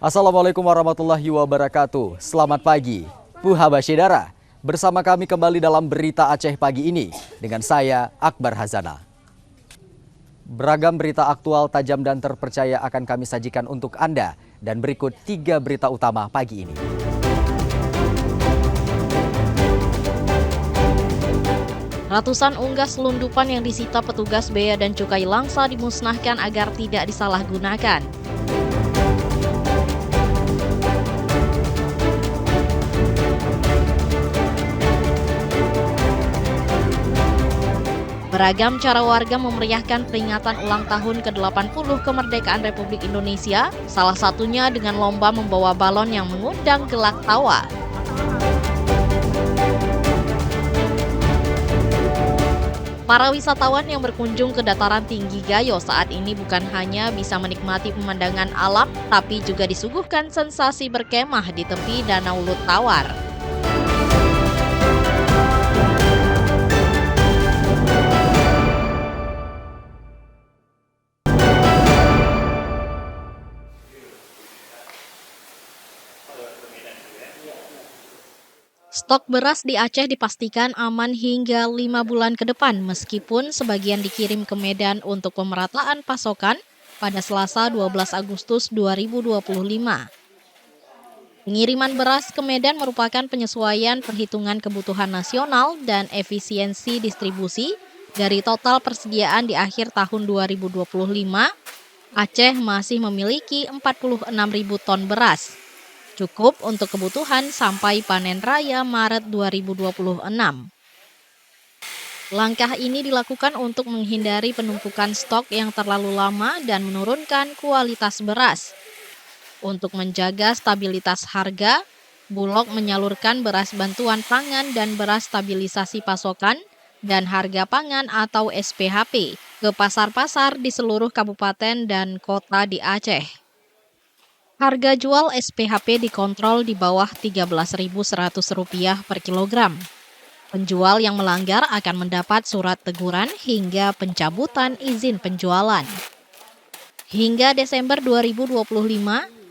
Assalamualaikum warahmatullahi wabarakatuh. Selamat pagi, Puha Basyedara. Bersama kami kembali dalam Berita Aceh pagi ini dengan saya, Akbar Hazana. Beragam berita aktual, tajam dan terpercaya akan kami sajikan untuk Anda. Dan berikut 3 berita utama pagi ini. Ratusan unggas selundupan yang disita petugas Bea dan Cukai Langsa dimusnahkan agar tidak disalahgunakan. Beragam cara warga memeriahkan peringatan ulang tahun ke-80 kemerdekaan Republik Indonesia, salah satunya dengan lomba membawa balon yang mengundang gelak tawa. Para wisatawan yang berkunjung ke dataran tinggi Gayo saat ini bukan hanya bisa menikmati pemandangan alam, tapi juga disuguhkan sensasi berkemah di tepi Danau Lut Tawar. Stok beras di Aceh dipastikan aman hingga 5 bulan ke depan meskipun sebagian dikirim ke Medan untuk pemerataan pasokan pada Selasa 12 Agustus 2025. Pengiriman beras ke Medan merupakan penyesuaian perhitungan kebutuhan nasional dan efisiensi distribusi dari total persediaan di akhir tahun 2025. Aceh masih memiliki 46.000 ton beras. Cukup untuk kebutuhan sampai panen raya Maret 2026. Langkah ini dilakukan untuk menghindari penumpukan stok yang terlalu lama dan menurunkan kualitas beras. Untuk menjaga stabilitas harga, Bulog menyalurkan beras bantuan pangan dan beras stabilisasi pasokan dan harga pangan atau SPHP ke pasar-pasar di seluruh kabupaten dan kota di Aceh. Harga jual SPHP dikontrol di bawah Rp13.100 per kilogram. Penjual yang melanggar akan mendapat surat teguran hingga pencabutan izin penjualan. Hingga Desember 2025,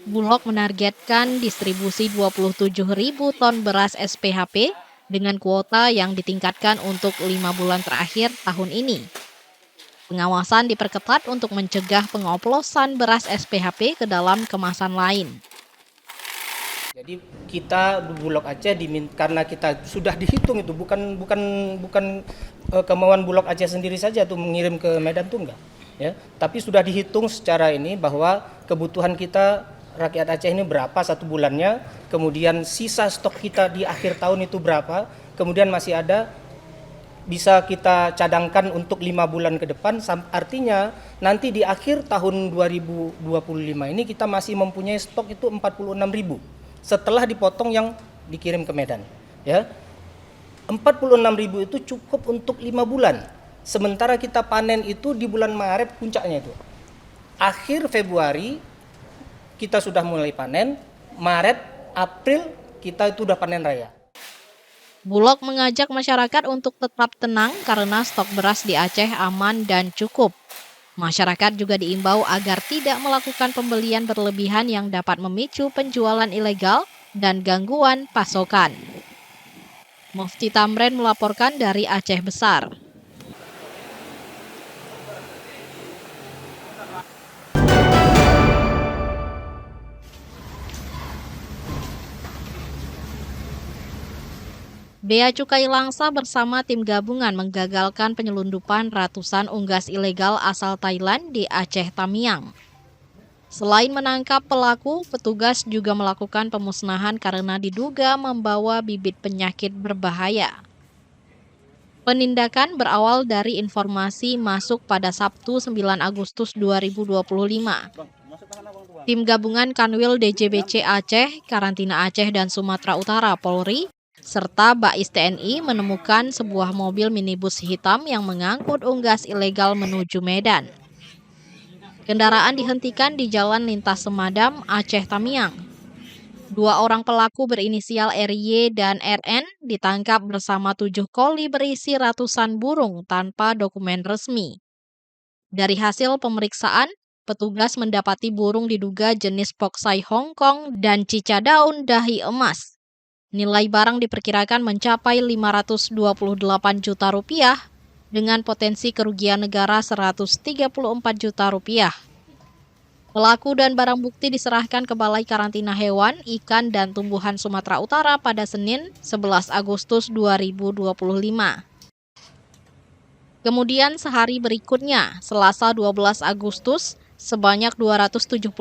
Bulog menargetkan distribusi 27.000 ton beras SPHP dengan kuota yang ditingkatkan untuk 5 bulan terakhir tahun ini. Pengawasan diperketat untuk mencegah pengoplosan beras SPHP ke dalam kemasan lain. Jadi kita di Bulog Aceh karena kita sudah dihitung itu bukan kemauan Bulog Aceh sendiri saja tuh mengirim ke Medan tuh enggak, ya. Tapi sudah dihitung secara ini bahwa kebutuhan kita rakyat Aceh ini berapa satu bulannya, kemudian sisa stok kita di akhir tahun itu berapa, kemudian masih ada bisa kita cadangkan untuk 5 bulan ke depan, artinya nanti di akhir tahun 2025 ini kita masih mempunyai stok itu 46.000 setelah dipotong yang dikirim ke Medan, ya. 46.000 itu cukup untuk 5 bulan. Sementara kita panen itu di bulan Maret puncaknya itu. Akhir Februari kita sudah mulai panen, Maret, April kita itu udah panen raya. Bulog mengajak masyarakat untuk tetap tenang karena stok beras di Aceh aman dan cukup. Masyarakat juga diimbau agar tidak melakukan pembelian berlebihan yang dapat memicu penjualan ilegal dan gangguan pasokan. Mufti Tamrin melaporkan dari Aceh Besar. Bea Cukai Langsa bersama tim gabungan menggagalkan penyelundupan ratusan unggas ilegal asal Thailand di Aceh Tamiang. Selain menangkap pelaku, petugas juga melakukan pemusnahan karena diduga membawa bibit penyakit berbahaya. Penindakan berawal dari informasi masuk pada Sabtu 9 Agustus 2025. Tim gabungan Kanwil DJBC Aceh, Karantina Aceh dan Sumatera Utara Polri, serta Bais TNI menemukan sebuah mobil minibus hitam yang mengangkut unggas ilegal menuju Medan. Kendaraan dihentikan di Jalan Lintas Semadam, Aceh Tamiang. 2 orang pelaku berinisial RY dan RN ditangkap bersama 7 koli berisi ratusan burung tanpa dokumen resmi. Dari hasil pemeriksaan, petugas mendapati burung diduga jenis poksai Hong Kong dan cica daun dahi emas. Nilai barang diperkirakan mencapai 528 juta rupiah dengan potensi kerugian negara 134 juta rupiah. Pelaku dan barang bukti diserahkan ke Balai Karantina Hewan, Ikan, dan Tumbuhan Sumatera Utara pada Senin 11 Agustus 2025. Kemudian sehari berikutnya, Selasa 12 Agustus, sebanyak 279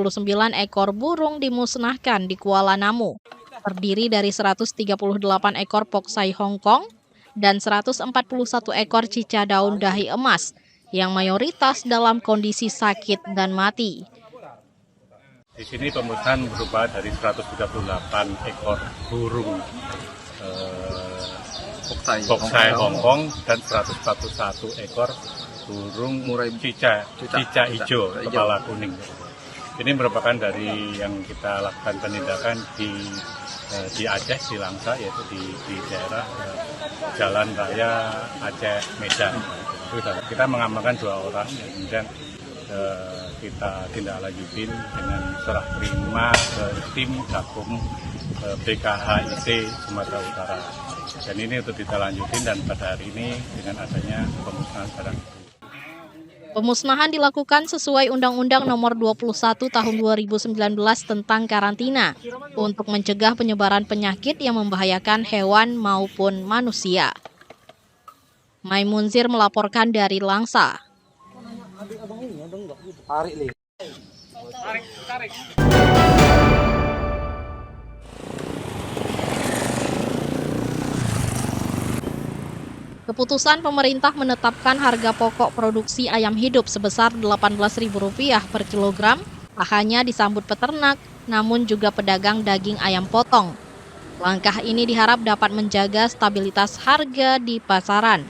ekor burung dimusnahkan di Kuala Namu, terdiri dari 138 ekor poksai Hong Kong dan 141 ekor cica daun dahi emas yang mayoritas dalam kondisi sakit dan mati. Di sini pemusnahan berupa dari 138 ekor burung poksai Hong Kong dan 141 ekor burung cica hijau kepala kuning. Ini merupakan dari yang kita lakukan penindakan di Aceh, di Langsa, yaitu di daerah Jalan Raya Aceh Medan. Kita mengamankan 2 orang, kemudian kita tindak lanjutin dengan serah terima ke tim Gakum BKHIT Sumatera Utara. Dan ini untuk kita lanjutin, dan pada hari ini dengan adanya pemusnahan barang itu. Pemusnahan dilakukan sesuai Undang-Undang Nomor 21 Tahun 2019 tentang karantina untuk mencegah penyebaran penyakit yang membahayakan hewan maupun manusia. Maimunzir melaporkan dari Langsa. Keputusan pemerintah menetapkan harga pokok produksi ayam hidup sebesar Rp18.000 per kilogram tak hanya disambut peternak, namun juga pedagang daging ayam potong. Langkah ini diharap dapat menjaga stabilitas harga di pasaran.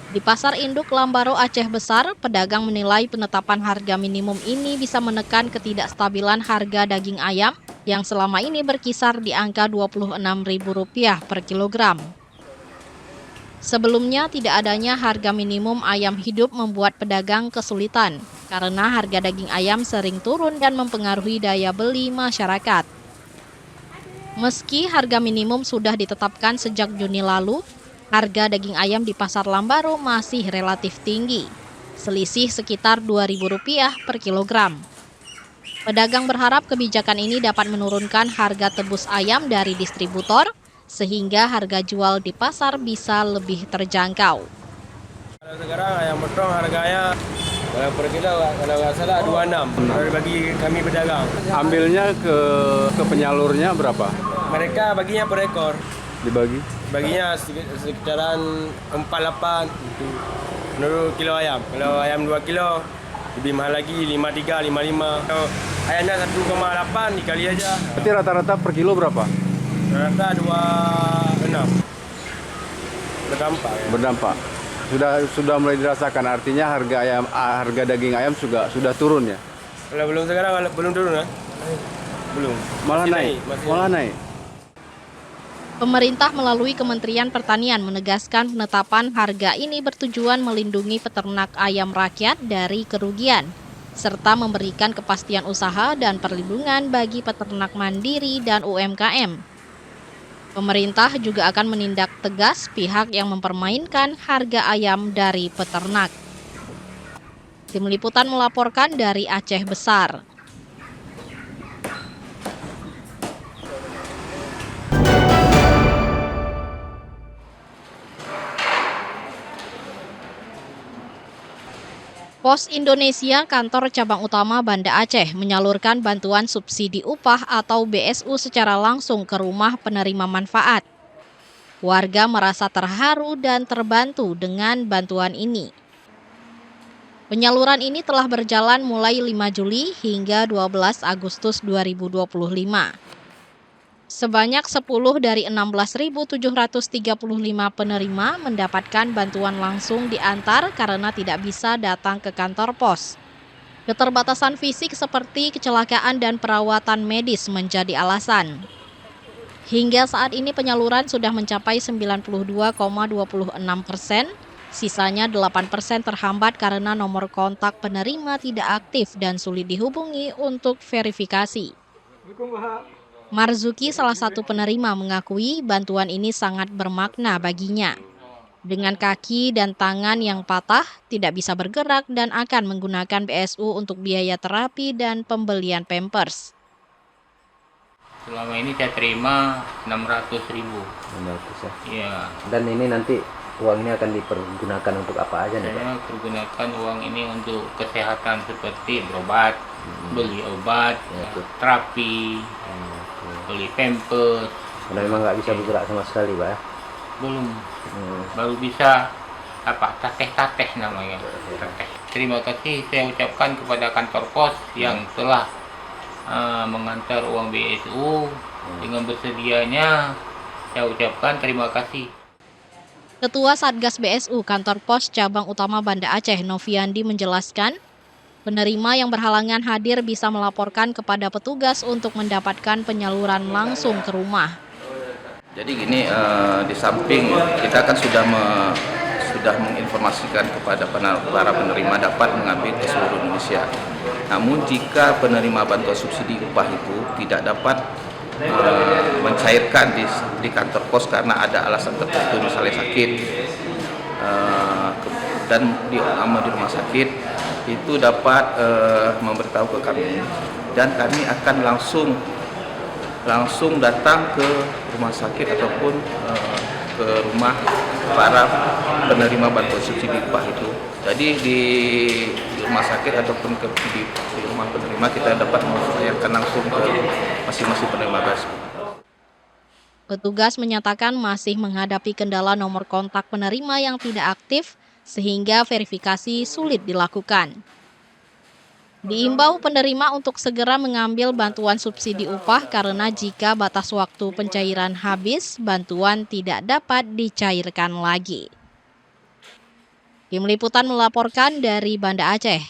Di Pasar Induk Lambaro Aceh Besar, pedagang menilai penetapan harga minimum ini bisa menekan ketidakstabilan harga daging ayam yang selama ini berkisar di angka Rp26.000 per kilogram. Sebelumnya, tidak adanya harga minimum ayam hidup membuat pedagang kesulitan karena harga daging ayam sering turun dan mempengaruhi daya beli masyarakat. Meski harga minimum sudah ditetapkan sejak Juni lalu, harga daging ayam di Pasar Lambaro masih relatif tinggi, selisih sekitar Rp2.000 per kilogram. Pedagang berharap kebijakan ini dapat menurunkan harga tebus ayam dari distributor, sehingga harga jual di pasar bisa lebih terjangkau. Sekarang ayam potong harganya per kilo kalau nggak salah 26 bagi kami pedagang. Ambilnya ke penyalurnya berapa? Mereka baginya per ekor. Dibagi? Baginya sekitaran 48 menurut kilo ayam. Kalau ayam 2 kilo lebih mahal lagi 53, 55. Kalau ayamnya 1,8 dikali aja. Berarti rata-rata per kilo berapa? Rata 26. Berdampak. Ya. Berdampak. Sudah mulai dirasakan, artinya harga daging ayam sudah turun ya? Kalau belum sekarang belum turun ya? Belum. Malah naik. Pemerintah melalui Kementerian Pertanian menegaskan penetapan harga ini bertujuan melindungi peternak ayam rakyat dari kerugian, serta memberikan kepastian usaha dan perlindungan bagi peternak mandiri dan UMKM. Pemerintah juga akan menindak tegas pihak yang mempermainkan harga ayam dari peternak. Tim Liputan melaporkan dari Aceh Besar. Pos Indonesia Kantor Cabang Utama Banda Aceh menyalurkan bantuan subsidi upah atau BSU secara langsung ke rumah penerima manfaat. Warga merasa terharu dan terbantu dengan bantuan ini. Penyaluran ini telah berjalan mulai 5 Juli hingga 12 Agustus 2025. Sebanyak 10 dari 16.735 penerima mendapatkan bantuan langsung diantar karena tidak bisa datang ke kantor pos. Keterbatasan fisik seperti kecelakaan dan perawatan medis menjadi alasan. Hingga saat ini penyaluran sudah mencapai 92,26%, Sisanya 8% terhambat karena nomor kontak penerima tidak aktif dan sulit dihubungi untuk verifikasi. Marzuki, salah satu penerima, mengakui bantuan ini sangat bermakna baginya. Dengan kaki dan tangan yang patah, tidak bisa bergerak dan akan menggunakan BSU untuk biaya terapi dan pembelian pampers. Selama ini saya terima 600.000. 600 ya. Iya. Dan ini nanti uang ini akan dipergunakan untuk apa aja nih Pak? Saya pergunakan uang ini untuk kesehatan seperti berobat, beli obat, terapi, beli pampers. Karena memang nggak bisa bergerak sama sekali Pak ya? Belum. Baru bisa tateh namanya. Tateh. Terima kasih saya ucapkan kepada kantor pos yang telah mengantar uang BSU dengan bersedianya. Saya ucapkan terima kasih. Ketua Satgas BSU Kantor Pos Cabang Utama Banda Aceh, Noviandi, menjelaskan, penerima yang berhalangan hadir bisa melaporkan kepada petugas untuk mendapatkan penyaluran langsung ke rumah. Jadi gini, di samping kita kan sudah menginformasikan kepada para penerima dapat mengambil ke seluruh Indonesia. Namun jika penerima bantuan subsidi upah itu tidak dapat mencairkan di kantor pos karena ada alasan tertentu, misalnya sakit dan di rumah sakit, itu dapat memberitahu ke kami dan kami akan langsung datang ke rumah sakit ataupun ke rumah para penerima bantuan subsidi upah itu. Jadi di rumah sakit ataupun di rumah penerima kita dapat membayarkan langsung ke masing-masing penerima BSU. Petugas menyatakan masih menghadapi kendala nomor kontak penerima yang tidak aktif sehingga verifikasi sulit dilakukan. Diimbau penerima untuk segera mengambil bantuan subsidi upah karena jika batas waktu pencairan habis, bantuan tidak dapat dicairkan lagi. Tim Liputan melaporkan dari Banda Aceh.